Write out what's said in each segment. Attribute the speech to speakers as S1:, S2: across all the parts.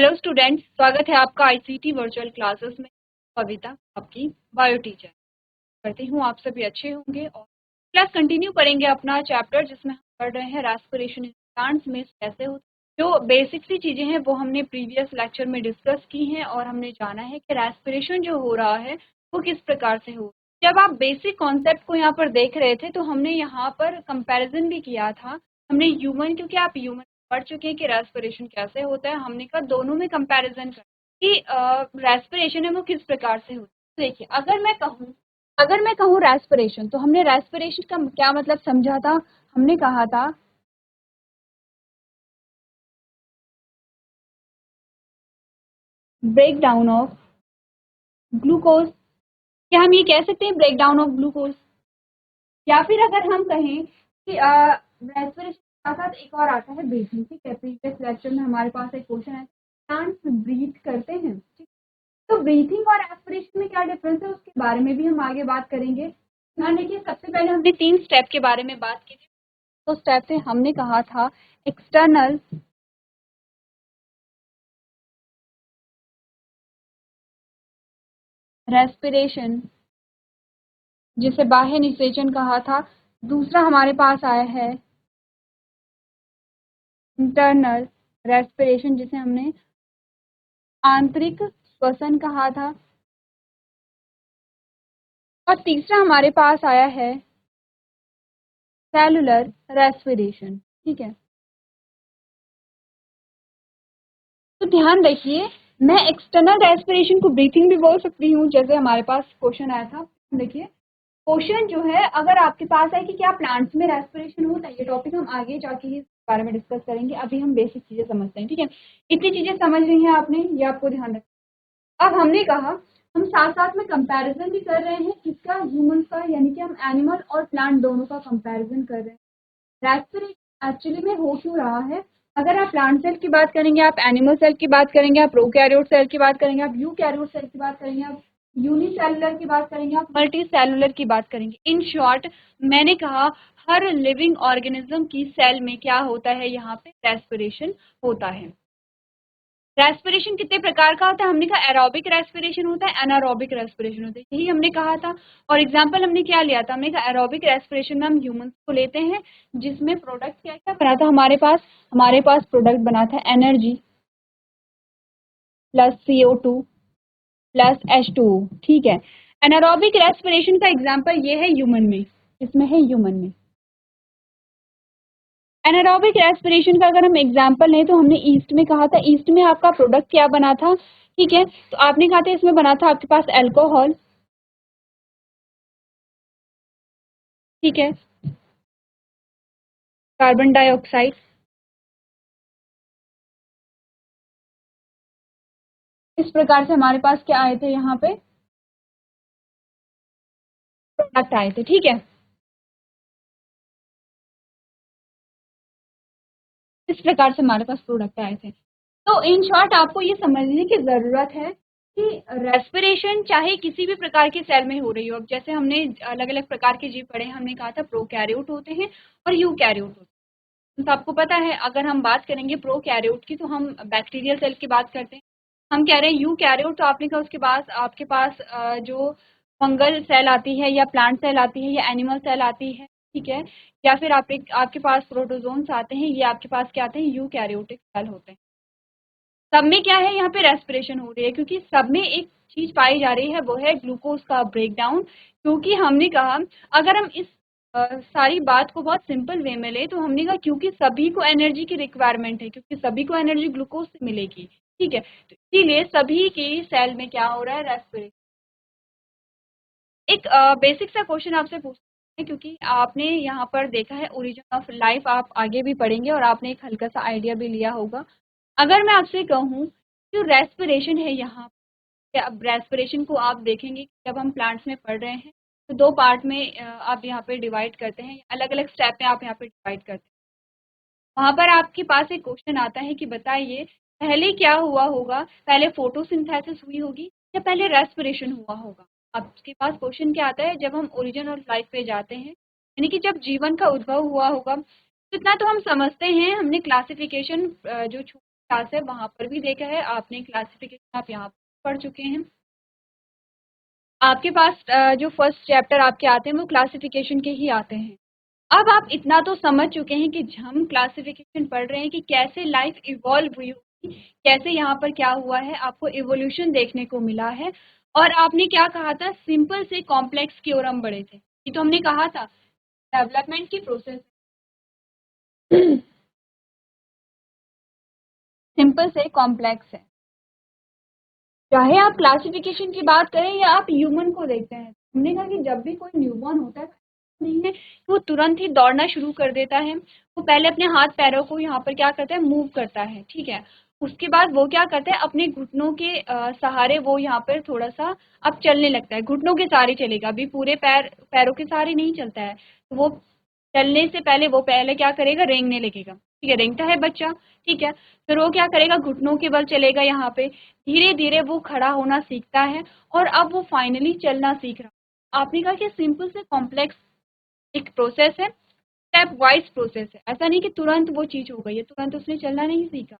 S1: Hello student, स्वागत है आपका आईसीटी वर्चुअल क्लासेस में। कविता आपकी बायो टीचर। करती हूँ आप सभी अच्छे होंगे और क्लास कंटिन्यू करेंगे अपना चैप्टर जिसमें हम पढ़ रहे हैं रेस्पिरेशन इन प्लांट्स में कैसे होता है। जो बेसिक सी चीजें हैं वो हमने प्रीवियस लेक्चर में डिस्कस की हैं और हमने जाना है कि रेस्पिरेशन जो हो रहा है वो किस प्रकार से हो। जब आप बेसिक कॉन्सेप्ट को यहाँ पर देख रहे थे तो हमने यहाँ पर कंपैरिजन भी किया था। हमने ह्यूमन, क्योंकि आप ह्यूमन पढ़ चुके हैं कि रेस्पिरेशन कैसे होता है, हमने कहा दोनों में कंपैरिजन कर कि रेस्पिरेशन है वो किस प्रकार से होता है। देखिए, अगर मैं कहूँ रेस्पिरेशन, तो हमने रेस्पिरेशन का क्या मतलब समझा था। हमने कहा था ब्रेक डाउन ऑफ ग्लूकोज। क्या हम ये कह सकते हैं ब्रेक डाउन ऑफ ग्लूकोज? या फिर अगर हम कहें कि रेस्पिरेशन के साथ एक और आता है ब्रीथिंग। ठीक है, प्रीवियस लेक्चर में हमारे पास एक क्वेश्चन है, प्लांट्स ब्रीथ करते हैं। ठीक, तो ब्रीथिंग और रेस्पिरेशन में क्या डिफरेंस है उसके बारे में भी हम आगे बात करेंगे। ध्यान देखिए, सबसे पहले हमने 3 स्टेप के बारे में बात की थी। तो स्टेप से हमने कहा था एक्सटर्नल रेस्पिरेशन, जिसे बाह्य निषेचन कहा था। दूसरा हमारे पास आया है इंटरनल रेस्पिरेशन, जिसे हमने आंतरिक श्वसन कहा था। और तीसरा हमारे पास आया है सेलुलर रेस्पिरेशन। ठीक है, तो ध्यान रखिए, मैं एक्सटर्नल रेस्पिरेशन को ब्रीथिंग भी बोल सकती हूँ, जैसे हमारे पास क्वेश्चन आया था। देखिए, क्वेश्चन जो है अगर आपके पास है कि क्या प्लांट्स में रेस्पिरेशन होता है, ये टॉपिक हम आगे जाके इस बारे में डिस्कस करेंगे। अभी हम बेसिक चीजें समझते हैं। ठीक है, इतनी चीजें समझ रही हैं आपने, ये आपको ध्यान रखना। अब हमने कहा हम साथ साथ में कंपैरिजन भी कर रहे हैं, किसका? ह्यूमन का, यानी कि हम एनिमल और प्लांट दोनों का कंपैरिजन कर रहे हैं। रेस्पिरेशन एक्चुअली में हो क्यों रहा है? अगर आप प्लांट सेल की बात करेंगे, आप एनिमल सेल की बात करेंगे, आप प्रोकैरियोट सेल की बात करेंगे, आप यूकैरियोट सेल की बात करेंगे, आप यूनिसेलुलर की बात करेंगे, आप मल्टी सेलुलर की बात करेंगे। इन शॉर्ट, मैंने कहा हर लिविंग ऑर्गेनिज्म की सेल में क्या होता है, यहाँ पे रेस्पिरेशन होता है। रेस्पिरेशन कितने प्रकार का होता है? हमने कहा एरोबिक रेस्पिरेशन होता है, एनारोबिक रेस्पिरेशन होता है, यही हमने कहा था। और एग्जांपल हमने क्या लिया था? हमने कहा एरोबिक रेस्पिरेशन में हम ह्यूमंस को लेते हैं, जिसमें प्रोडक्ट क्या क्या बना था हमारे पास प्रोडक्ट बना था energy plus CO2 plus H2O। ठीक है, एनारोबिक रेस्पिरेशन का एग्जाम्पल ये है ह्यूमन में, इसमें है ह्यूमन में। एनारोबिक रेस्पिरेशन का अगर हम एग्जांपल लें तो हमने ईस्ट में कहा था, ईस्ट में आपका प्रोडक्ट क्या बना था? ठीक है, तो आपने कहा था इसमें बना था आपके पास अल्कोहल। ठीक है, कार्बन डाइऑक्साइड। इस प्रकार से हमारे पास क्या आए थे, यहाँ पे प्रोडक्ट आए थे। ठीक है, इस प्रकार से हमारे पास प्रोडक्ट आए थे। तो इन शॉर्ट आपको ये समझने की जरूरत है कि रेस्पिरेशन चाहे किसी भी प्रकार के सेल में हो रही हो। अब जैसे हमने अलग अलग प्रकार के जीव पढ़े, हमने कहा था प्रोकैरियोट होते हैं और यूकैरियोट होते हैं। तो आपको पता है, अगर हम बात करेंगे प्रोकैरियोट की तो हम बैक्टीरियल सेल की बात करते हैं। हम कह रहे हैं यूकैरियोट, तो आपने कहा उसके बाद आपके पास जो फंगल सेल आती है या प्लांट सेल आती है या एनिमल सेल आती है। ठीक है, या फिर आपके पास प्रोटोजोन्स आते हैं, ये आपके पास क्या आते हैं? यूकैरियोटिक सेल होते हैं। सब में क्या है, यहाँ पे रेस्पिरेशन हो रही है, क्योंकि सब में एक चीज पाई जा रही है, वो है ग्लूकोज का ब्रेकडाउन। क्योंकि हमने कहा अगर हम इस सारी बात को बहुत सिंपल वे में ले तो हमने कहा क्योंकि सभी को एनर्जी की रिक्वायरमेंट है, क्योंकि सभी को एनर्जी ग्लूकोज से मिलेगी। ठीक है, तो इसीलिए सभी के सेल में क्या हो रहा है? रेस्पिरेशन। एक बेसिक सा क्वेश्चन आपसे पूछते हैं, क्योंकि आपने यहाँ पर देखा है ओरिजिन ऑफ लाइफ, आप आगे भी पढ़ेंगे और आपने एक हल्का सा आइडिया भी लिया होगा। अगर मैं आपसे कहूँ जो रेस्पिरेशन है यहाँ पे, अब रेस्पिरेशन को आप देखेंगे जब हम प्लांट्स में पढ़ रहे हैं तो 2 पार्ट में आप यहाँ पे डिवाइड करते हैं, अलग अलग स्टेप में आप यहाँ पे डिवाइड करते हैं। वहाँ पर आपके पास एक क्वेश्चन आता है कि बताइए पहले क्या हुआ होगा, पहले फोटोसिंथेसिस हुई होगी या पहले रेस्पिरेशन हुआ होगा? आपके पास क्वेश्चन क्या आता है, जब हम ओरिजिन ऑफ लाइफ पे जाते हैं, यानी कि जब जीवन का उद्भव हुआ होगा, तो इतना तो हम समझते हैं, हमने क्लासिफिकेशन जो क्लास है वहां पर भी देखा है आपने, क्लासिफिकेशन आप यहाँ पढ़ चुके हैं। आपके पास जो फर्स्ट चैप्टर आपके आते हैं वो क्लासिफिकेशन के ही आते हैं। अब आप इतना तो समझ चुके हैं कि हम क्लासिफिकेशन पढ़ रहे हैं कि कैसे लाइफ इवॉल्व हुई होगी, कैसे यहाँ पर क्या हुआ है, आपको इवोल्यूशन देखने को मिला है। और आपने क्या कहा था, सिंपल से कॉम्प्लेक्स की ओर हम बढ़े थे, ये तो हमने कहा था डेवलपमेंट की प्रोसेस सिंपल से कॉम्प्लेक्स है। चाहे आप क्लासिफिकेशन की बात करें या आप ह्यूमन को देखते हैं, हमने कहा कि जब भी कोई न्यूबॉर्न होता है नहीं है वो तुरंत ही दौड़ना शुरू कर देता है। वो पहले अपने हाथ पैरों को यहाँ पर क्या करता है, मूव करता है, ठीक है। उसके बाद वो क्या करता है, अपने घुटनों के सहारे वो यहाँ पर थोड़ा सा अब चलने लगता है, घुटनों के सहारे चलेगा, अभी पूरे पैरों के सहारे नहीं चलता है। तो वो चलने से पहले वो पहले क्या करेगा, रेंगने लगेगा, ठीक है, रेंगता है बच्चा, ठीक है। फिर वो क्या करेगा, घुटनों के बल चलेगा यहाँ पे, धीरे धीरे वो खड़ा होना सीखता है और अब वो फाइनली चलना सीख रहा है। आपने कहा कि सिंपल से कॉम्प्लेक्स एक प्रोसेस है, स्टेप वाइज प्रोसेस है, ऐसा नहीं कि तुरंत वो चीज हो गई है, तुरंत उसने चलना नहीं सीखा,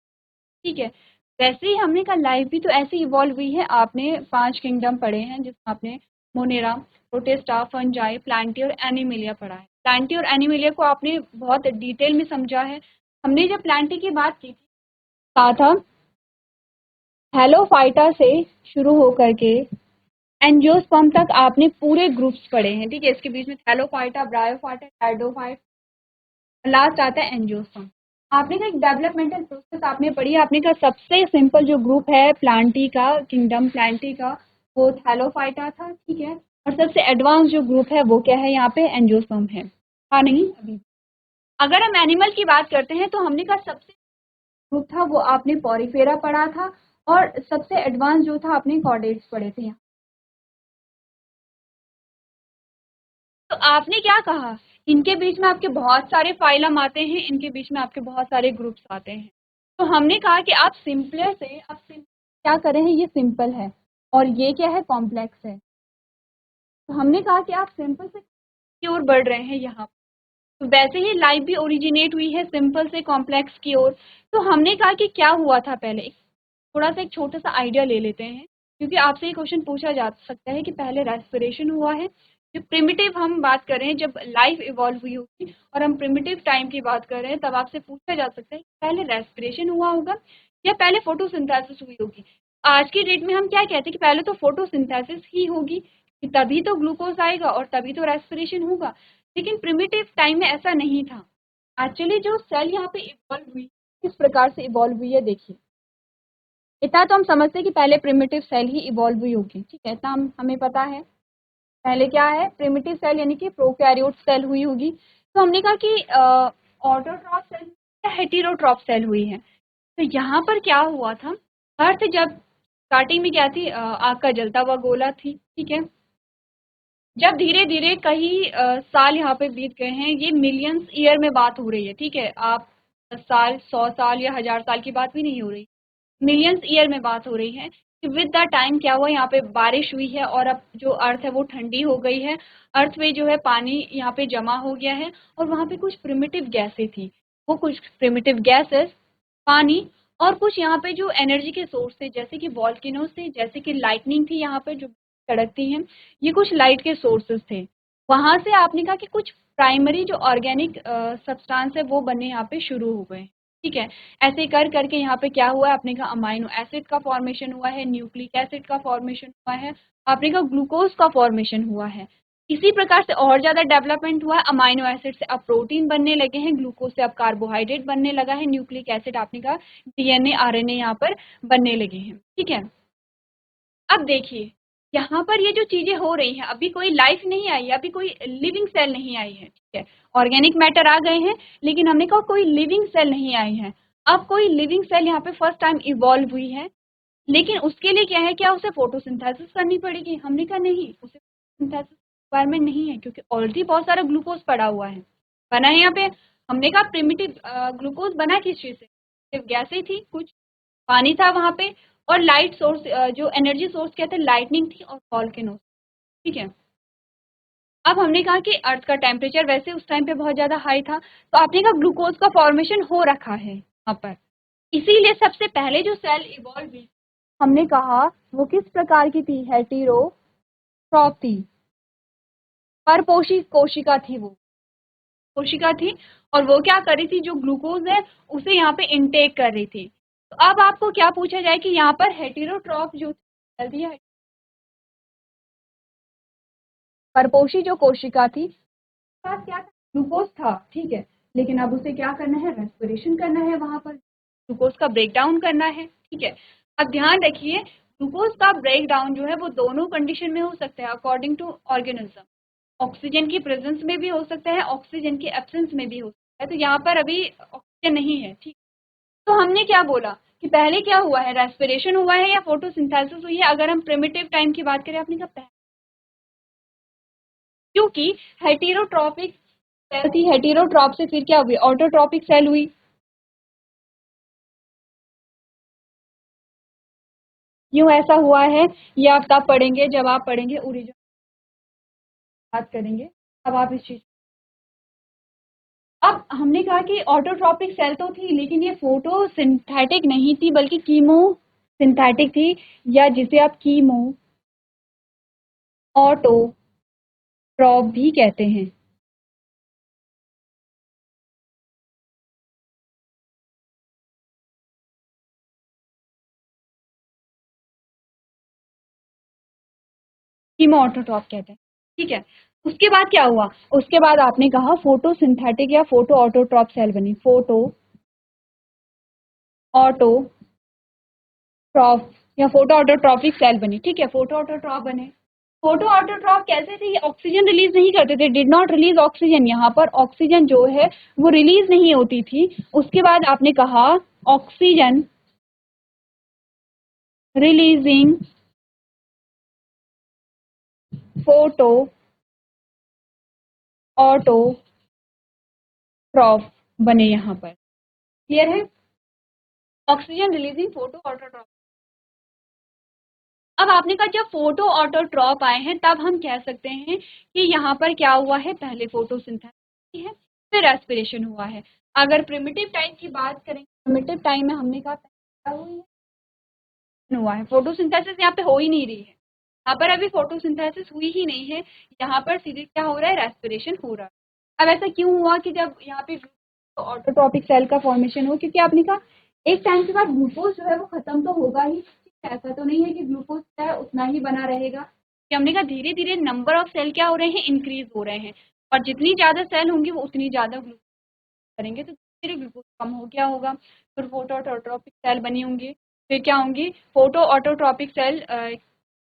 S1: ठीक है। वैसे ही हमने कहा लाइफ भी तो ऐसे इवॉल्व हुई है। आपने 5 किंगडम पढ़े हैं जिसमें आपने मोनेरा, प्रोटिस्टा, फंजाई, प्लांटी और एनिमिलिया पढ़ा है। प्लांटी और एनिमिलिया को आपने बहुत डिटेल में समझा है। हमने जब प्लांटी की बात की थी, कहा था हेलोफाइटा से शुरू होकर के एंजियोस्पर्म तक आपने पूरे ग्रुप्स पढ़े हैं, ठीक है। इसके बीच में थैलोफाइटा, ब्रायोफाइटा, टाइडोफाइट, लास्ट आता है एंजियोस्पर्म। आपने कहा डेवलपमेंटल प्रोसेस आपने पढ़ी, आपने कहा सबसे सिंपल जो ग्रुप है प्लांटी का, किंगडम प्लांटी का, वो थैलोफाइटा था, ठीक है। और सबसे एडवांस जो ग्रुप है वो क्या है, यहाँ पे एंजियोस्पर्म है। हाँ नहीं अभी अगर हम एनिमल की बात करते हैं तो हमने कहा सबसे ग्रुप था वो आपने पॉरीफेरा पढ़ा था, और सबसे एडवांस जो था आपने कॉर्डेट्स पढ़े थे। तो आपने क्या कहा, इनके बीच में आपके बहुत सारे फाइलम आते हैं, इनके बीच में आपके बहुत सारे ग्रुप्स आते हैं। तो हमने कहा कि आप सिंपलर से अब क्या करें हैं, ये सिंपल है और ये क्या है, कॉम्प्लेक्स है। तो हमने कहा कि आप सिंपल से की ओर बढ़ रहे हैं यहाँ। तो वैसे ही लाइफ भी ओरिजिनेट हुई है सिंपल से कॉम्प्लेक्स की ओर। तो हमने कहा कि क्या हुआ था पहले, थोड़ा सा एक छोटा सा आइडिया ले लेते हैं, क्योंकि आपसे ये क्वेश्चन पूछा जा सकता है कि पहले रेस्पिरेशन हुआ है। जो प्रिमिटिव हम बात कर रहे हैं, जब लाइफ इवॉल्व हुई होगी और हम प्रिमिटिव टाइम की बात कर रहे हैं, तब आपसे पूछा जा सकता है कि पहले रेस्पिरेशन हुआ होगा या पहले फोटोसिंथेसिस हुई होगी। आज की डेट में हम क्या कहते हैं कि पहले तो फोटोसिंथेसिस ही होगी, कि तभी तो ग्लूकोज आएगा और तभी तो रेस्पिरेशन होगा। लेकिन प्रिमिटिव टाइम में ऐसा नहीं था। एक्चुअली जो सेल यहाँ पे इवॉल्व हुई, किस प्रकार से इवॉल्व हुई है देखिए। इतना तो हम समझते हैं कि पहले प्रिमिटिव सेल ही इवॉल्व हुई होगी, ठीक है, इतना हमें पता है। पहले क्या है, प्रिमिटिव सेल यानी कि प्रोकैरियोट सेल हुई होगी। तो हमने कहा कि ऑटोट्रॉफ सेल या हेटेरोट्रॉफ सेल हुई है। तो यहाँ पर क्या हुआ था, अर्थ जब स्टार्टिंग में क्या थी, आग का जलता हुआ गोला थी, ठीक है। जब धीरे धीरे कई साल यहाँ पे बीत गए हैं, ये मिलियंस ईयर में बात हो रही है, ठीक है। आप 10 साल, 100 साल या 1000 साल की बात भी नहीं हो रही, मिलियंस ईयर में बात हो रही है कि विद द टाइम क्या हुआ, यहाँ पे बारिश हुई है और अब जो अर्थ है वो ठंडी हो गई है। अर्थ में जो है पानी यहाँ पे जमा हो गया है और वहाँ पे कुछ प्रिमिटिव गैसें थी, वो कुछ प्रिमिटिव गैसेस, पानी, और कुछ यहाँ पे जो एनर्जी के सोर्स थे, जैसे कि वॉल्केनोज थे, जैसे कि लाइटनिंग थी यहाँ पे जो सड़कती हैं, ये कुछ लाइट के सोर्सेज थे। वहां से आपने कहा कि कुछ प्राइमरी जो ऑर्गेनिक सब्सटेंस है वो बनने यहाँ पे शुरू हो गए, ठीक है। ऐसे कर करके यहाँ पे क्या हुआ है, आपने कहा अमाइनो एसिड का फॉर्मेशन हुआ है, न्यूक्लिक एसिड का फॉर्मेशन हुआ है, आपने कहा ग्लूकोज का फॉर्मेशन हुआ है। इसी प्रकार से और ज्यादा डेवलपमेंट हुआ है, अमाइनो एसिड से अब प्रोटीन बनने लगे हैं, ग्लूकोज से अब कार्बोहाइड्रेट बनने लगा है, न्यूक्लिक एसिड आपने कहा डीएनए आरएनए यहाँ पर बनने लगे हैं, ठीक है। अब देखिए यहाँ पर ये जो चीजें हो रही हैं, अभी कोई लाइफ नहीं आई है, अभी कोई लिविंग सेल नहीं आई है, ठीक है। ऑर्गेनिक मैटर आ गए हैं, लेकिन हमने कहा कोई लिविंग सेल नहीं आई है। अब कोई लिविंग सेल यहाँ पे फर्स्ट टाइम इवॉल्व हुई है, लेकिन उसके लिए क्या है, क्या उसे फोटोसिंथेसिस करनी पड़ेगी, हमने कहा नहीं, उसे फोटोसिंथेसिस रिक्वायरमेंट नहीं है, क्योंकि ऑलरेडी बहुत सारा ग्लूकोज पड़ा हुआ है, बना है यहाँ पे। हमने कहा प्रिमिटिव ग्लूकोज बना किस चीज से, सिर्फ गैसें थी, कुछ पानी था वहां पे, और लाइट सोर्स, जो एनर्जी सोर्स क्या थे, लाइटनिंग थी और वॉल्केनो, ठीक है। अब हमने कहा कि अर्थ का टेम्परेचर वैसे उस टाइम पे बहुत ज्यादा हाई था, तो आपने कहा ग्लूकोज का फॉर्मेशन हो रखा है यहाँ पर, इसीलिए सबसे पहले जो सेल इवॉल्व हुई हमने कहा वो किस प्रकार की थी, हेटेरोट्रॉप थी, परपोषी कोशिका थी, वो कोशिका थी और वो क्या कर रही थी, जो ग्लूकोज है उसे यहाँ पे इनटेक कर रही थी। तो अब आपको क्या पूछा जाए कि यहाँ पर हेटेरोट्रॉप जो थी, परपोषी जो कोशिका थी पास क्या था, ग्लूकोज था, ठीक है, लेकिन अब उसे क्या करना है, रेस्पिरेशन करना है, वहां पर ग्लूकोज का ब्रेक डाउन करना है, ठीक है। अब ध्यान रखिए ग्लूकोज का ब्रेक डाउन जो है वो दोनों कंडीशन में हो सकता है अकॉर्डिंग टू ऑर्गेनिज्म, ऑक्सीजन की प्रेजेंस में भी हो सकता है, ऑक्सीजन की एब्सेंस में भी हो सकता है, तो यहाँ पर अभी ऑक्सीजन नहीं है, ठीक। तो हमने क्या बोला कि पहले क्या हुआ है, रेस्पिरेशन हुआ है या फोटोसिंथेसिस हुई है, अगर हम प्रिमिटिव टाइम की बात करें, आपने कहा क्योंकि हेटेरोट्रॉपिक सेल थी, हेटेरोट्रॉप से फिर क्या हुई, ऑटोट्रॉपिक सेल हुई। क्यों ऐसा हुआ है ये आप तब पढ़ेंगे जब आप पढ़ेंगे ओरिजिन, बात करेंगे अब आप इस चीज। अब हमने कहा कि ऑटोट्रॉपिक सेल तो थी लेकिन ये फोटो सिंथेटिक नहीं थी बल्कि कीमो सिंथेटिक थी, या जिसे आप कीमो ऑटोट्रॉप भी कहते हैं। कीमो ऑटोट्रॉप कहते हैं, ठीक है। उसके बाद क्या हुआ, उसके बाद आपने कहा फोटोसिंथेटिक या फोटो ऑटोट्रॉप सेल बनी, फोटो ऑटोट्रॉप या फोटो ऑटोट्रॉपिक सेल बनी, ठीक है, फोटो ऑटोट्रॉप बने। फोटो ऑटोट्रॉप कैसे थे, ये ऑक्सीजन रिलीज नहीं करते थे, डिड नॉट रिलीज ऑक्सीजन, यहाँ पर ऑक्सीजन जो है वो रिलीज नहीं होती थी। उसके बाद आपने कहा ऑक्सीजन रिलीजिंग फोटो ऑटोट्रॉप बने यहाँ पर, क्लियर है, ऑक्सीजन रिलीजिंग फोटो ऑटोट्रॉप। अब आपने कहा जब फोटो ऑटोट्रॉप आए हैं तब हम कह सकते हैं कि यहाँ पर क्या हुआ है, पहले फोटोसिंथेसिस है फिर रेस्पिरेशन हुआ है। अगर प्रिमिटिव टाइम की बात करें, प्रिमिटिव टाइम में हमने कहा क्या हुआ है, फोटोसिंथेसिस यहाँ पे हो ही नहीं रही है, यहाँ पर अभी फोटोसिंथेसिस हुई ही नहीं है, यहाँ पर सीधे क्या हो रहा है, रेस्पिरेशन हो रहा है। अब ऐसा क्यों हुआ कि जब यहाँ पे ऑटोट्रॉपिक सेल का फॉर्मेशन हो, क्योंकि आपने कहा एक टाइम के बाद ग्लूकोज जो है वो खत्म तो होगा ही, ऐसा तो नहीं है कि ग्लूकोज है उतना ही बना रहेगा, कि हमने कहा धीरे धीरे नंबर ऑफ सेल क्या हो रहे हैं, इंक्रीज हो रहे हैं, और जितनी ज्यादा सेल होंगी वो उतनी ज्यादा ग्लूकोज करेंगे, तो धीरे ग्लूकोज कम हो गया होगा, फिर फोटो ऑटोट्रॉपिक सेल बनी होंगी, फिर क्या होंगी, फोटो ऑटोट्रॉपिक सेल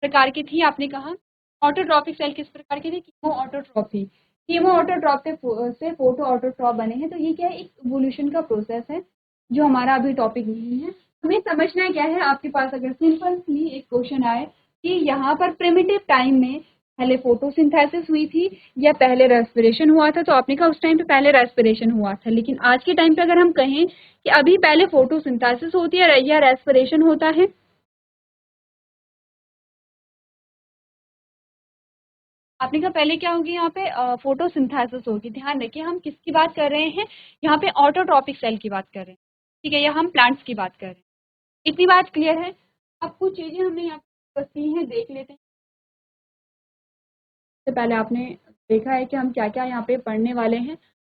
S1: प्रकार की थी, आपने कहा ऑटोट्रॉपिक सेल किस प्रकार की थी, कीमो ऑटोट्रॉप थी, कीमो ऑटोट्रॉप से फोटो ऑटोट्रॉप बने हैं। तो ये क्या है, एक इवोल्यूशन का प्रोसेस है जो हमारा अभी टॉपिक नहीं है। हमें समझना क्या है, आपके पास अगर सिंपली एक क्वेश्चन आए कि यहाँ पर प्रिमिटिव टाइम में पहले फोटोसिंथेसिस हुई थी या पहले रेस्पिरेशन हुआ था, तो आपने कहा उस टाइम पे पहले रेस्पिरेशन हुआ था, लेकिन आज के टाइम पे अगर हम कहें कि अभी पहले फोटोसिंथेसिस होती है या रेस्पिरेशन होता है, आपने कहा पहले क्या होगी, यहाँ पे फोटोसिंथेसिस होगी। ध्यान रखिए हम किसकी बात कर रहे हैं, यहाँ पे ऑटोट्रॉपिक सेल की बात कर रहे हैं, ठीक है, या हम प्लांट्स की बात कर रहे हैं, इतनी बात क्लियर है। अब कुछ चीजें हमने यहाँ पे की हैं, देख लेते हैं। सबसे पहले आपने देखा है कि हम क्या क्या यहाँ पे पढ़ने वाले हैं।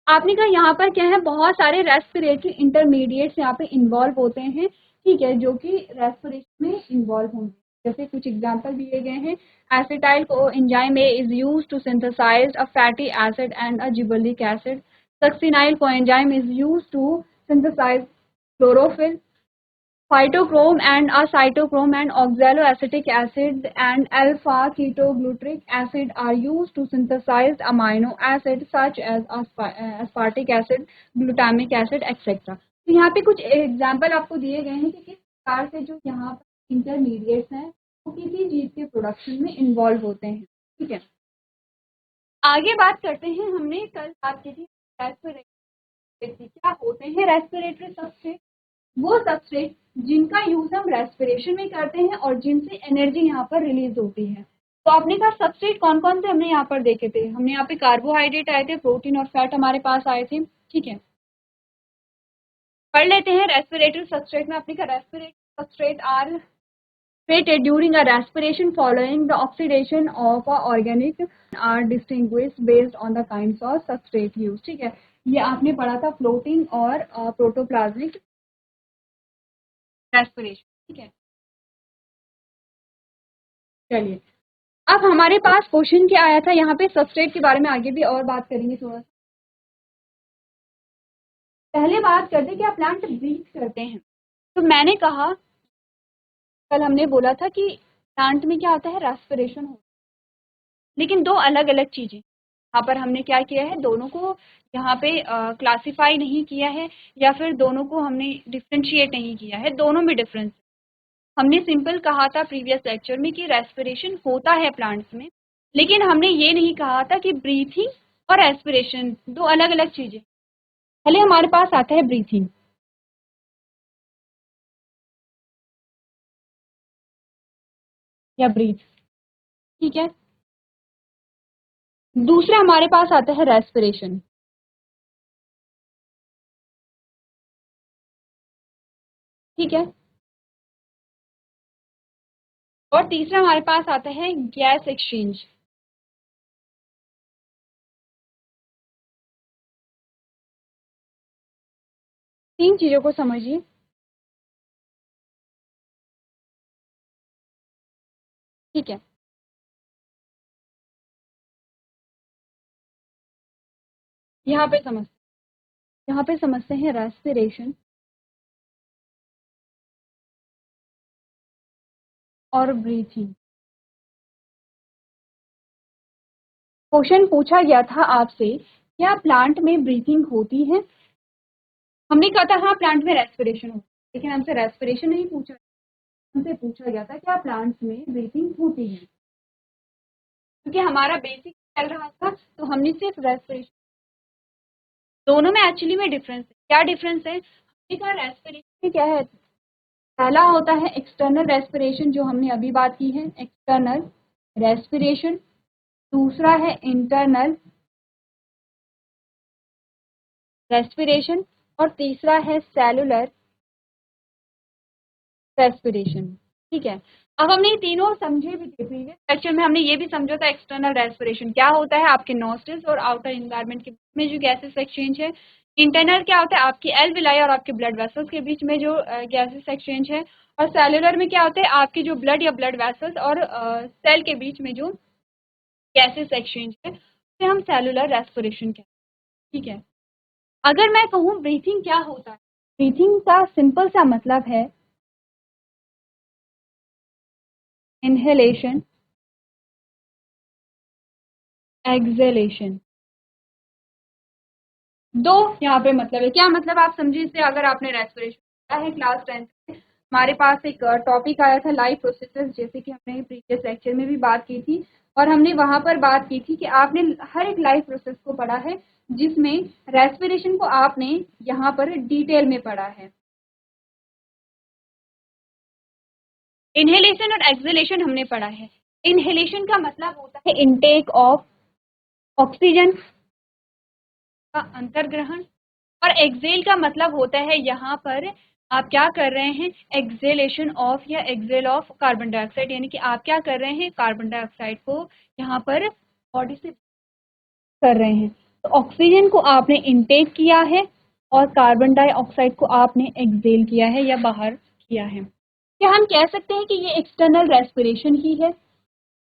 S1: आपने कहा यहाँ पर क्या है, बहुत सारे रेस्पिरेटरी इंटरमीडिएट्स यहाँ पे इन्वॉल्व होते हैं, ठीक है, जो कि रेस्पिरेशन में इन्वॉल्व होंगे। जैसे कुछ एग्जांपल दिए गए हैं, acetyl coenzyme A is used to synthesise a fatty acid and a gibberellic acid, succinyl coenzyme is used to synthesise chlorophyll, phytochrome and a cytochrome and oxaloacetic acid and alpha ketoglutric acid are used to synthesize amino acids such as aspartic acid, glutamic acid, etc. तो यहाँ पे कुछ example आपको दिए गए हैं कि किस प्रकार से जो यहाँ पर इंटरमीडिएट्स हैं वो किसी चीज के प्रोडक्शन में इन्वॉल्व होते हैं, ठीक है। आगे बात करते हैं, हमने कल बात की थी रेस्पिरेटरी, क्या होते हैं रेस्पिरेटरी सबस्ट्रेट, वो सबस्ट्रेट जिनका यूज हम रेस्पिरेशन में करते हैं और जिनसे एनर्जी यहाँ पर रिलीज होती है। तो आपने कहा सबस्ट्रेट कौन कौन से हमने यहाँ पर देखे थे, हमने यहाँ पे कार्बोहाइड्रेट आए थे, प्रोटीन और फैट हमारे पास आए थे, ठीक है। पढ़ लेते हैं। रेस्पिरेटरी सबस्ट्रेट में अपने का respiratory substrate are created during a respiration following the oxidation of a organic are distinguished based on the kinds of substrate used। ठीक है, ये आपने पढ़ा था फ्लोटिंग और प्रोटोप्लाज्मिक रेस्पिरेशन। ठीक है, चलिए अब हमारे पास क्वेश्चन क्या आया था, यहाँ पे सबस्ट्रेट के बारे में आगे भी और बात करेंगे थोड़ा सा। पहले बात करते कि आप प्लांट ब्रीथ करते हैं, तो मैंने कहा कल हमने बोला था कि प्लांट में क्या होता है, रेस्पिरेशन होता है, लेकिन दो अलग अलग चीजें। यहाँ पर हमने क्या किया है, दोनों को यहाँ पे क्लासिफाई नहीं किया है या फिर दोनों को हमने डिफ्रेंशिएट नहीं किया है, दोनों में डिफरेंस। हमने सिंपल कहा था प्रीवियस लेक्चर में कि रेस्पिरेशन होता है प्लांट्स में, लेकिन हमने ये नहीं कहा था कि ब्रीथिंग और रेस्पिरेशन दो अलग अलग चीजें। पहले हमारे पास आता है ब्रीथिंग या ब्रीथ, ठीक है। दूसरा हमारे पास आता है रेस्पिरेशन, ठीक है। और तीसरा हमारे पास आता है गैस एक्सचेंज। तीन चीजों को समझिए, ठीक है। यहाँ पे समझते हैं रेस्पिरेशन और ब्रीथिंग। क्वेश्चन पूछा गया था आपसे, क्या प्लांट में ब्रीथिंग होती है? हमने कहा था हाँ प्लांट में रेस्पिरेशन होती है, लेकिन हमसे रेस्पिरेशन नहीं पूछा, हमसे पूछा गया था क्या प्लांट्स में ब्रीथिंग होती है। क्योंकि हमारा बेसिक चल रहा था तो हमने सिर्फ रेस्पिरेशन, दोनों में एक्चुअली में डिफरेंस है। क्या डिफरेंस है? हमने कहा रेस्पिरेशन में क्या है, पहला होता है एक्सटर्नल रेस्पिरेशन जो हमने अभी बात की है, एक्सटर्नल रेस्पिरेशन। दूसरा है इंटरनल रेस्पिरेशन और तीसरा है सेलुलर रेस्पिरेशन, ठीक है। अब हमने ये तीनों समझे भी थे प्रीवियस लेक्चर में, हमने ये भी समझा था एक्सटर्नल रेस्पिरेशन क्या होता है, आपके नोस्ट्रिल्स और आउटर एनवायरनमेंट के बीच में जो गैसेस एक्सचेंज है। इंटरनल क्या होता है, आपकी एल्विलाई और आपके ब्लड वेसल्स के बीच में जो गैसेस एक्सचेंज है। और सेलुलर में क्या होता है, आपके जो ब्लड या ब्लड वेसल्स और सेल के बीच में जो गैसेस एक्सचेंज है, उसे हम सेलुलर रेस्पिरेशन कहते हैं, ठीक है। अगर मैं कहूँ ब्रीथिंग क्या होता है, ब्रीथिंग का सिंपल सा मतलब है इनहेलेशन एक्सहेलेशन। दो यहाँ पे मतलब है, क्या मतलब आप समझिए इससे। अगर आपने रेस्पिरेशन किया है क्लास 10 में, हमारे पास एक टॉपिक आया था लाइफ प्रोसेसेस, जैसे कि हमने प्रीवियस लेक्चर में भी बात की थी, और हमने वहां पर बात की थी कि आपने हर एक लाइफ प्रोसेस को पढ़ा है, जिसमें रेस्पिरेशन को आपने यहाँ पर डिटेल में पढ़ा है। इनहेलेशन और एक्सहेलेशन हमने पढ़ा है। इनहेलेशन का मतलब होता है इनटेक ऑफ ऑक्सीजन का अंतर्ग्रहण, और एक्सेल का मतलब होता है यहाँ पर आप क्या कर रहे हैं, एक्सेलेशन ऑफ या एक्सेल ऑफ कार्बन डाइऑक्साइड, यानी कि आप क्या कर रहे हैं, कार्बन डाइऑक्साइड को यहाँ पर बॉडी से कर रहे हैं। तो ऑक्सीजन को आपने इनटेक किया है और कार्बन डाइऑक्साइड को आपने एक्सेल किया है या बाहर किया है। क्या हम कह सकते हैं कि ये एक्सटर्नल रेस्पिरेशन ही है?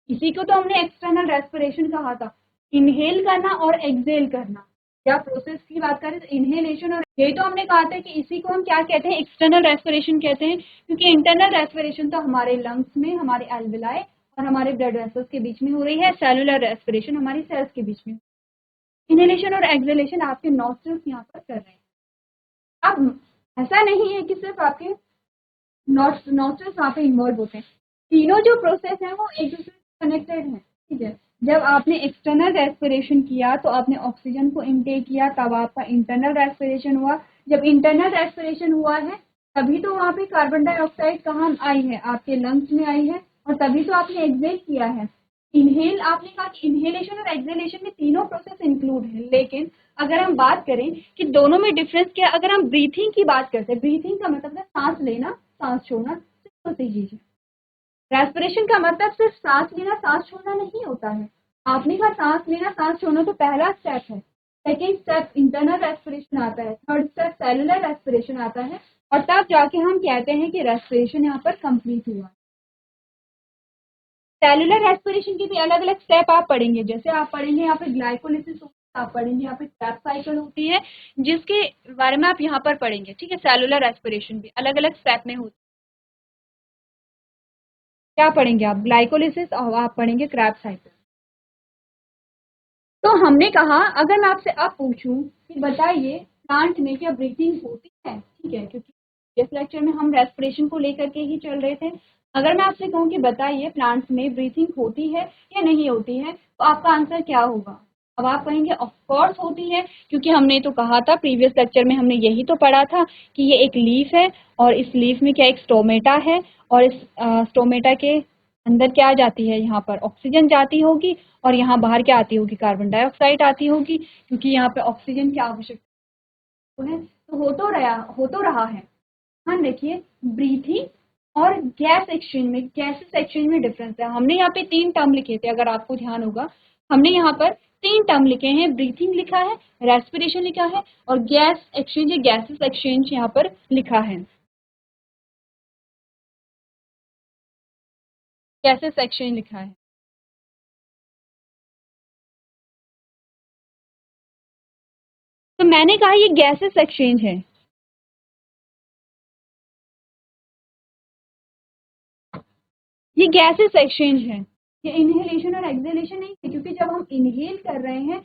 S1: इसी को तो हमने एक्सटर्नल रेस्पिरेशन कहा था, इनहेल करना और एक्सेल करना। क्या प्रोसेस की बात करें तो इनहेलेशन, और यही तो हमने कहा था कि इसी को हम क्या कहते हैं, एक्सटर्नल रेस्पिरेशन कहते हैं। क्योंकि इंटरनल रेस्पिरेशन तो हमारे लंग्स में, हमारे एल्विलाई और हमारे ब्लड वेसल्स के बीच में हो रही है, सेलुलर रेस्पिरेशन हमारी सेल्स के बीच में। इनहेलेशन और एक्सेलेशन आपके नॉस्ट्रिल्स यहाँ पर कर रहे हैं। अब ऐसा नहीं है कि सिर्फ आपके नॉस्ट्रिल्स वहाँ पे इन्वॉल्व होते हैं, तीनों जो प्रोसेस है वो एक दूसरे से कनेक्टेड है, ठीक है। जब आपने एक्सटर्नल रेस्पिरेशन किया तो आपने ऑक्सीजन को इनटेक किया, तब आपका इंटरनल रेस्पिरेशन हुआ। जब इंटरनल रेस्पिरेशन हुआ है तभी तो वहाँ पे कार्बन डाइऑक्साइड कहाँ आई है, आपके लंग्स में आई है, और तभी तो आपने एक्सेल किया है। इनहेल, आपने कहा कि इनहेलेशन और एक्सहेलेशन में तीनों प्रोसेस इंक्लूड है, लेकिन अगर हम बात करें कि दोनों में डिफरेंस क्या है, अगर हम ब्रीथिंग की बात करते हैं, ब्रीथिंग का मतलब है सांस लेना सांस छोड़ना, सिंपल सी चीज है। रेस्पिरेशन का मतलब सिर्फ सांस लेना सांस छोड़ना नहीं होता है। आपने कहा सांस लेना सांस छोड़ना तो पहला स्टेप है, सेकेंड स्टेप इंटरनल रेस्पिरेशन आता है, थर्ड स्टेप सेलुलर रेस्पिरेशन आता है, और तब जाके हम कहते हैं कि रेस्पिरेशन यहाँ पर कंप्लीट हुआ। सेलुलर रेस्पिरेशन के भी अलग अलग स्टेप आप पढ़ेंगे, जैसे आप पढ़ेंगे यहाँ पे ग्लाइकोलिसिस, आप पढ़ेंगे यहाँ पे क्रैब साइकिल होती है, जिसके बारे में आप यहाँ पर पढ़ेंगे, ठीक है। सेलुलर रेस्पिरेशन भी अलग अलग स्टेप में होती है। क्या पढ़ेंगे आप? ग्लाइकोलिसिस और आप पढ़ेंगे क्रैब साइकिल। तो हमने कहा अगर मैं आपसे अब पूछूं कि बताइए प्लांट में क्या ब्रीथिंग होती है, ठीक है, क्योंकि इस लेक्चर में हम रेस्पिरेशन को लेकर के ही चल रहे थे। अगर मैं आपसे कहूँ कि बताइए प्लांट्स में ब्रीथिंग होती है या नहीं होती है, तो आपका आंसर क्या होगा? अब आप कहेंगे ऑफ कोर्स होती है, क्योंकि हमने तो कहा था प्रीवियस लेक्चर में, हमने यही तो पढ़ा था कि ये एक लीफ है और इस लीफ में क्या एक स्टोमेटा है, और इस स्टोमेटा के अंदर क्या जाती है, यहाँ पर ऑक्सीजन जाती होगी, और यहाँ बाहर क्या आती होगी? कार्बन डाइऑक्साइड आती होगी, क्योंकि यहाँ पे ऑक्सीजन की आवश्यकता है। तो हो तो रहा है। ध्यान रखिए, ब्रीथिंग और गैस एक्सचेंज में, गैसेस एक्सचेंज में डिफरेंस है। हमने यहाँ पे 3 टर्म लिखे थे, अगर आपको ध्यान होगा, हमने यहाँ पर 3 टर्म लिखे हैं, ब्रीथिंग लिखा है, रेस्पिरेशन लिखा है, और गैस एक्सचेंज या गैसेस एक्सचेंज यहाँ पर लिखा है, गैसेस एक्सचेंज लिखा है। तो मैंने कहा ये गैसेस एक्सचेंज है। ये गैसेस एक्सचेंज है, ये इनहेलेशन और एक्सहेलेशन नहीं है, क्योंकि जब हम इनहेल कर रहे हैं,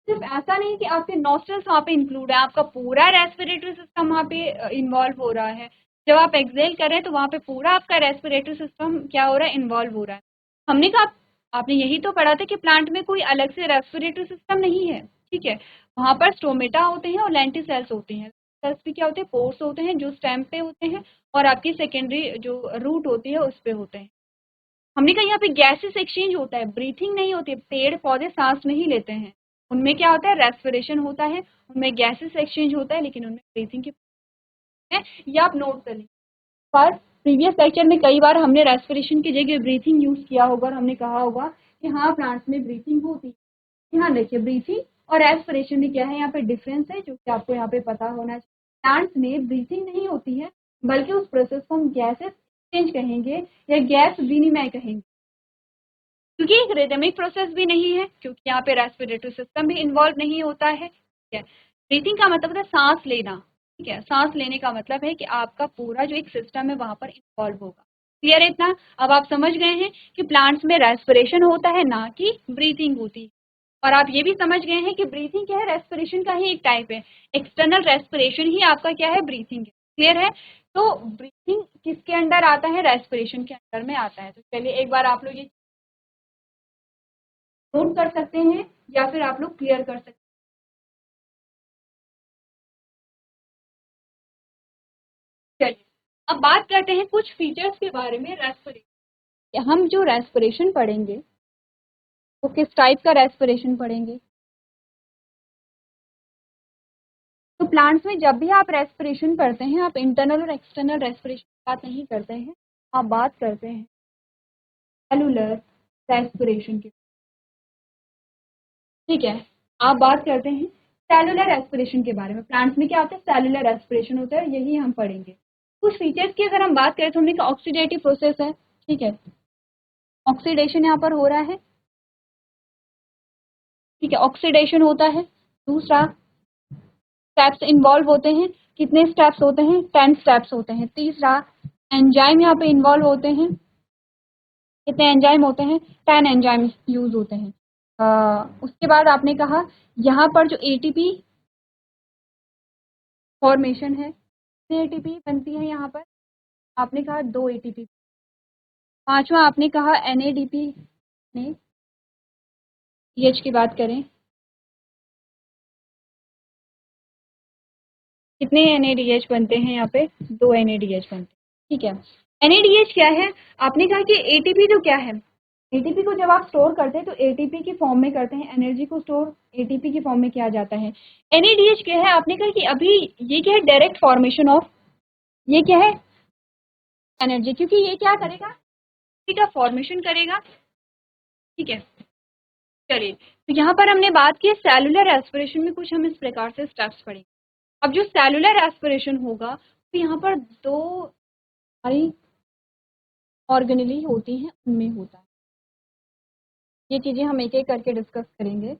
S1: सिर्फ ऐसा नहीं कि आपके नॉस्ट्रल्स वहाँ पे इंक्लूड है, आपका पूरा रेस्पिरेटरी सिस्टम वहाँ पे इन्वॉल्व हो रहा है। जब आप एक्सहेल कर रहे हैं तो वहाँ पे पूरा आपका रेस्पिरेटरी सिस्टम क्या हो रहा है? इन्वॉल्व हो रहा है। हमने कहा, आपने यही तो पढ़ा था कि प्लांट में कोई अलग से रेस्पिरेटरी सिस्टम नहीं है, ठीक है। वहाँ पर स्टोमेटा होते हैं और लेंटिसेल्स होते हैं। सेल्स भी क्या होते हैं? पोर्स होते हैं जो स्टेम पे होते हैं, और आपकी सेकेंडरी जो रूट होती है उस पे होते हैं। हमने कहा यहाँ पे गैसेस एक्सचेंज होता है, ब्रीथिंग नहीं होती है। पेड़ पौधे सांस नहीं लेते हैं, उनमें क्या होता है? रेस्पिरेशन होता है, उनमें गैसेस एक्सचेंज होता है, लेकिन उनमें ब्रीथिंग की है। ये आप नोट कर लीजिए। पर प्रीवियस लेक्चर में कई बार हमने रेस्पिरेशन की जगह ब्रीथिंग यूज किया होगा, और हमने कहा होगा कि हाँ प्लांट्स में ब्रीथिंग होती है। ध्यान रखिए, ब्रीथिंग और रेस्पिरेशन में क्या है, यहाँ पे डिफरेंस है, जो कि आपको यहाँ पे पता होना चाहिए। प्लांट्स में ब्रीथिंग नहीं होती है, बल्कि उस प्रोसेस को हम गैसेस एक्सचेंज कहेंगे या गैस विनिमय कहेंगे, क्योंकि एक रिदमिक प्रोसेस भी नहीं है, क्योंकि यहाँ पे रेस्पिरेटरी सिस्टम भी इन्वॉल्व नहीं होता है, ठीक है। ब्रीथिंग का मतलब है सांस लेना, ठीक है। सांस लेने का मतलब है कि आपका पूरा जो एक सिस्टम है वहां पर इन्वॉल्व होगा। क्लियर है इतना? अब आप समझ गए हैं कि प्लांट्स में रेस्पिरेशन होता है, ना कि ब्रीथिंग होती है। और आप ये भी समझ गए हैं कि ब्रीथिंग क्या है? रेस्पिरेशन का ही एक टाइप है। एक्सटर्नल रेस्पिरेशन ही आपका क्या है? ब्रीथिंग है। क्लियर है? तो ब्रीथिंग किसके अंडर आता है? रेस्पिरेशन के अंडर में आता है। तो चलिए एक बार आप लोग ये नोट कर सकते हैं, या फिर आप लोग क्लियर कर सकते हैं। चलिए अब बात करते हैं कुछ फीचर्स के बारे में रेस्पिरेशन। हम जो रेस्पिरेशन पढ़ेंगे वो किस टाइप का रेस्पिरेशन पढ़ेंगे? तो प्लांट्स में जब भी आप रेस्पिरेशन करते हैं, आप इंटरनल और एक्सटर्नल रेस्पिरेशन की बात नहीं करते हैं, आप बात करते हैं सेलुलर रेस्पिरेशन की, ठीक है। आप बात करते हैं सेलुलर रेस्पिरेशन के बारे में। प्लांट्स में क्या होता है? सेलुलर रेस्पिरेशन होता है, यही हम पढ़ेंगे। कुछ फीचर्स की अगर हम बात करें तो हमने कहा ऑक्सीडेटिव प्रोसेस है, ठीक है, ऑक्सीडेशन यहाँ पर हो रहा है, ठीक है, ऑक्सीडेशन होता है। दूसरा, स्टेप्स इन्वॉल्व होते हैं, कितने स्टेप्स होते हैं? 10 स्टेप्स होते हैं। तीसरा, एंजाइम यहाँ पे इन्वॉल्व होते हैं, कितने एंजाइम होते हैं? 10 एंजाइम यूज होते हैं। उसके बाद आपने कहा यहाँ पर जो एटीपी फॉर्मेशन है, कितनी एटीपी बनती है यहाँ पर? आपने कहा 2 एटीपी। पांचवा आपने कहा एनएडीपी ने पीएच की बात करें, कितने एनएडीएच बनते हैं? यहाँ पे 2 एनएडीएच बनते हैं, ठीक है। एनएडीएच क्या है? आपने कहा कि एटीपी तो क्या है? एटीपी को जब आप स्टोर करते हैं तो एटीपी की फॉर्म में करते हैं, एनर्जी को स्टोर एटीपी की फॉर्म में किया जाता है। एनएडीएच क्या है, आपने कहा कि अभी ये क्या है, डायरेक्ट फॉर्मेशन ऑफ, ये क्या है, एनर्जी, क्योंकि ये क्या करेगा, एनर्जी का फॉर्मेशन करेगा। ठीक है, चलिए, तो यहाँ पर हमने बात की सेलुलर एस्पिरेशन में कुछ हम इस प्रकार से स्टेप्स पढ़ेंगे। अब जो सेलुलर एस्पिरेशन होगा तो यहाँ पर दो हमारी ऑर्गेनेली होती हैं, उनमें होता है, ये चीज़ें हम एक एक करके डिस्कस करेंगे।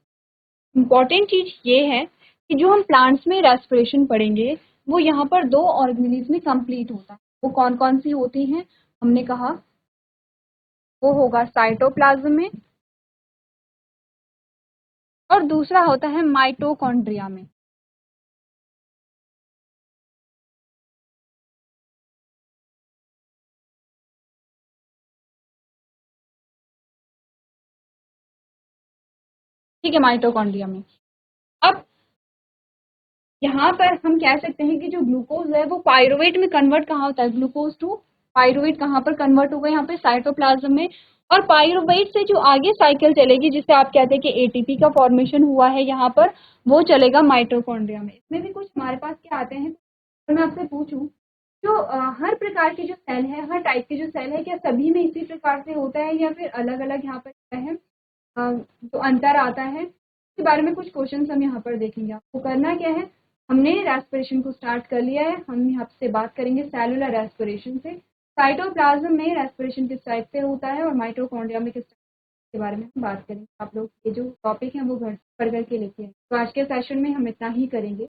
S1: इम्पॉर्टेंट चीज़ ये है कि जो हम प्लांट्स में रेस्पिरेशन पढ़ेंगे वो यहाँ पर दो ऑर्गेनेलिज में कंप्लीट होता है। वो कौन कौन सी होती हैं, हमने कहा वो होगा साइटोप्लाज्म में और दूसरा होता है माइटोकॉन्ड्रिया में। ठीक है, माइटोकॉन्ड्रिया में। अब यहाँ पर हम कह सकते हैं कि जो ग्लूकोज है वो पायरुवेट में कन्वर्ट कहाँ होता है, ग्लूकोज टू पायरुवेट कहाँ पर कन्वर्ट होगा, यहाँ पे साइटोप्लाज्म में। और पायरुवेट से जो आगे साइकिल चलेगी जिसे आप कहते हैं कि एटीपी का फॉर्मेशन हुआ है यहाँ पर, वो चलेगा माइटोकॉन्ड्रिया में। इसमें भी कुछ हमारे पास क्या आते हैं, तो मैं आपसे पूछूं, जो हर प्रकार के जो सेल है, हर टाइप के जो सेल है, क्या सभी में इसी प्रकार से होता है या फिर अलग अलग यहाँ पर क्या है जो अंतर आता है, इसके बारे में कुछ क्वेश्चंस हम यहाँ पर देखेंगे। आपको करना क्या है, हमने रेस्पिरेशन को स्टार्ट कर लिया है, हम यहाँ से बात करेंगे सेलुलर रेस्पिरेशन से। साइटोप्लाज्म में रेस्पिरेशन किस टाइप से होता है और माइटोकॉन्ड्रिया में किस टाइप के बारे में हम बात करेंगे। आप लोग ये जो टॉपिक है वो घर पढ़ करके लेके आए। तो आज के सेशन में हम इतना ही करेंगे।